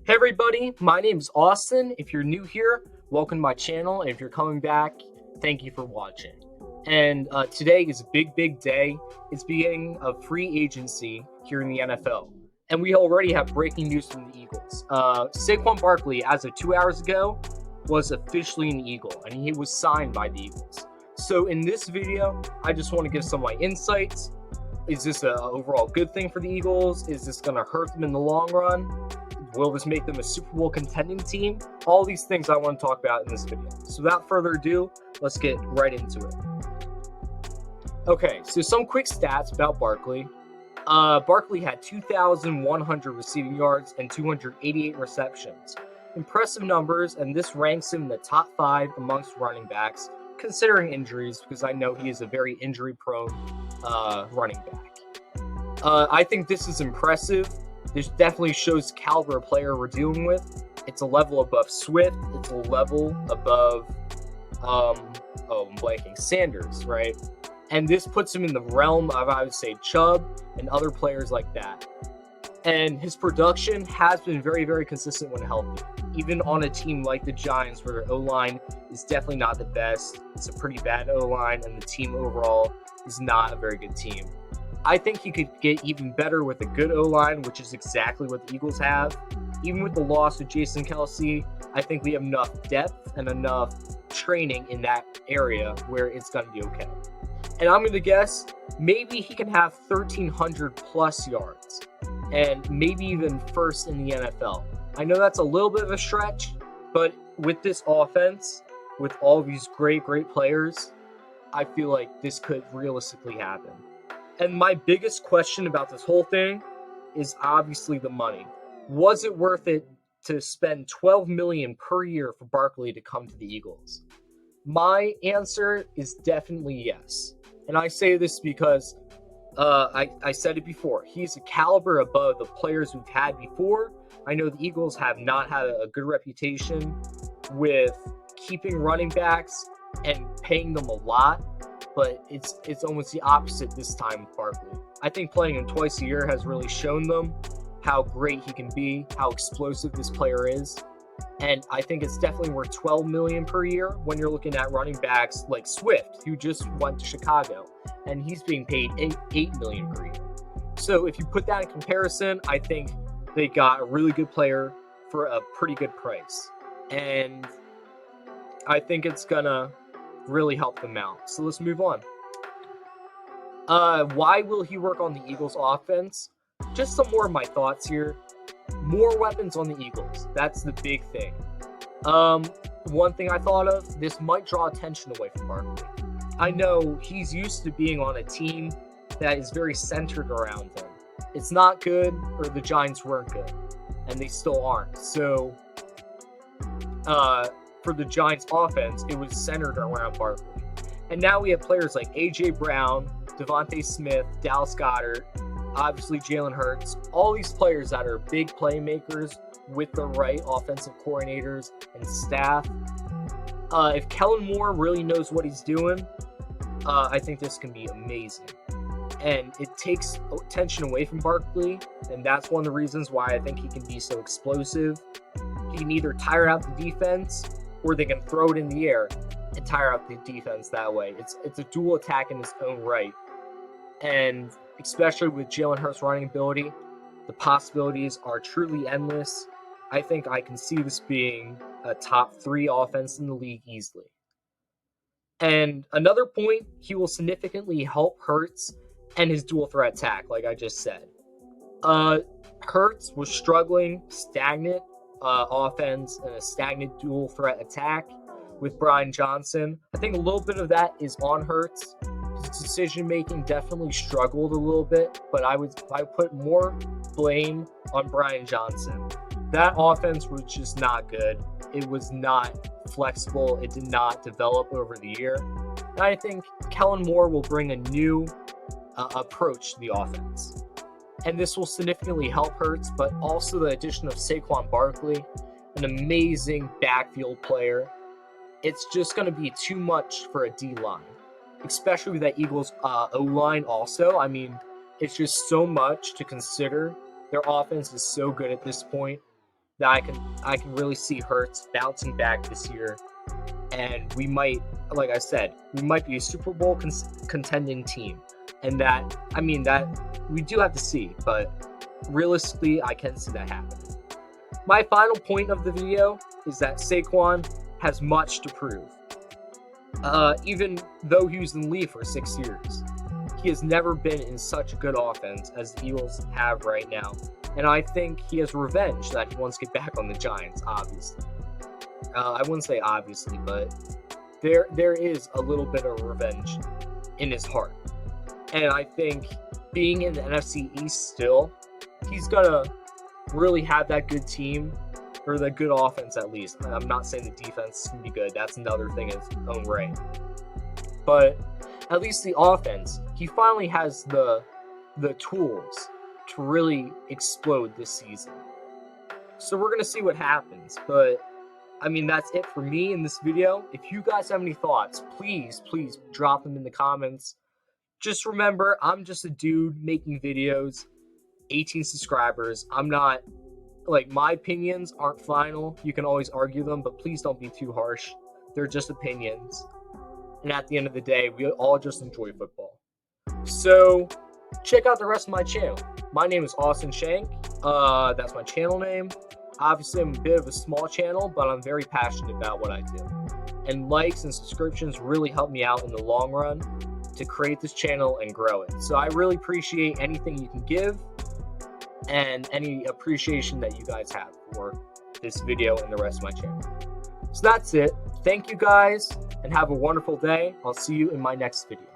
Hey everybody, my name is Austin. If you're new here, welcome to my channel. And if you're coming back, thank you for watching. And today is a big day. It's beginning of free agency here in the NFL. And we already have breaking news from the Eagles. Saquon Barkley, as of 2 hours ago, was officially an Eagle, and he was signed by the Eagles. So in this video, I just want to give some of my insights. Is this an overall good thing for the Eagles? Is this going to hurt them in the long run? Will this make them a Super Bowl contending team? All these things I want to talk about in this video. So without further ado, let's get right into it. Okay, so some quick stats about Barkley. Barkley had 2,100 receiving yards and 288 receptions. Impressive numbers, and this ranks him in the top 5 amongst running backs, considering injuries, because I know he is a very injury-prone running back. I think this is impressive. This definitely shows the caliber of player we're dealing with. It's a level above Swift. It's a level above, Sanders, right? And this puts him in the realm of, I would say, Chubb and other players like that. And his production has been very consistent when healthy. Even on a team like the Giants, where their O-line is definitely not the best. It's a pretty bad O-line, and the team overall is not a very good team. I think he could get even better with a good O-line, which is exactly what the Eagles have. Even with the loss of Jason Kelce, I think we have enough depth and enough training in that area where it's going to be okay. And I'm going to guess maybe he can have 1,300 plus yards and maybe even first in the NFL. I know that's a little bit of a stretch, but with this offense, with all these great players, I feel like this could realistically happen. And my biggest question about this whole thing is obviously the money. Was it worth it to spend $12 million per year for Barkley to come to the Eagles? My answer is definitely yes. And I say this because I said it before. He's a caliber above the players we've had before. I know the Eagles have not had a good reputation with keeping running backs and paying them a lot. But it's almost the opposite this time with Barkley. I think playing him twice a year has really shown them how great he can be, how explosive this player is. And I think it's definitely worth $12 million per year when you're looking at running backs like Swift, who just went to Chicago, and he's being paid $8 million per year. So if you put that in comparison, I think they got a really good player for a pretty good price. And I think it's gonna really help them out. So let's move on. Why will he work on the Eagles offense? Just some more of my thoughts here. More weapons on the Eagles. That's the big thing. One thing I thought of, this might draw attention away from Barkley. I know he's used to being on a team that is very centered around him. It's not good, or the Giants weren't good, and they still aren't. So, for the Giants offense, it was centered around Barkley. And now we have players like A.J. Brown, Devontae Smith, Dallas Goedert, obviously Jalen Hurts, all these players that are big playmakers with the right offensive coordinators and staff. If Kellen Moore really knows what he's doing, I think this can be amazing. And it takes attention away from Barkley, and that's one of the reasons why I think he can be so explosive. He can either tire out the defense, or they can throw it in the air and tire out the defense that way. It's a dual attack in its own right. And especially with Jalen Hurts' running ability, the possibilities are truly endless. I think I can see this being a top 3 offense in the league easily. And another point, he will significantly help Hurts and his dual threat attack, like I just said. Hurts was struggling, stagnant offense and a stagnant dual threat attack with Brian Johnson. I think a little bit of that is on Hurts. His decision making definitely struggled a little bit, but I would put more blame on Brian Johnson. That offense was just not good. It was not flexible. It did not develop over the year. And I think Kellen Moore will bring a new approach to the offense. And this will significantly help Hurts, but also the addition of Saquon Barkley, an amazing backfield player. It's just going to be too much for a D-line, especially with that Eagles O-line also. I mean, it's just so much to consider. Their offense is so good at this point. that I can really see Hurts bouncing back this year, and we might, like I said, we might be a Super Bowl contending team, and that we do have to see, but realistically, I can see that happening. My final point of the video is that Saquon has much to prove. Even though he was in the league for 6 years, he has never been in such a good offense as the Eagles have right now. And I think he has revenge that he wants to get back on the Giants, obviously. I wouldn't say obviously, but there is a little bit of revenge in his heart. And I think being in the NFC East still, he's going to really have that good team, or the good offense at least. I'm not saying the defense can be good. That's another thing in its own right. But at least the offense, he finally has the tools to really explode this season. So we're going to see what happens. But, that's it for me in this video. If you guys have any thoughts, please drop them in the comments. Just remember, I'm just a dude making videos, 18 subscribers. I'm not, my opinions aren't final. You can always argue them, but please don't be too harsh. They're just opinions. And at the end of the day, we all just enjoy football. So, check out the rest of my channel. My name is Austin Shank. That's my channel name. Obviously, I'm a bit of a small channel, but I'm very passionate about what I do. And likes and subscriptions really help me out in the long run to create this channel and grow it. So I really appreciate anything you can give and any appreciation that you guys have for this video and the rest of my channel. So that's it. Thank you guys, and have a wonderful day. I'll see you in my next video.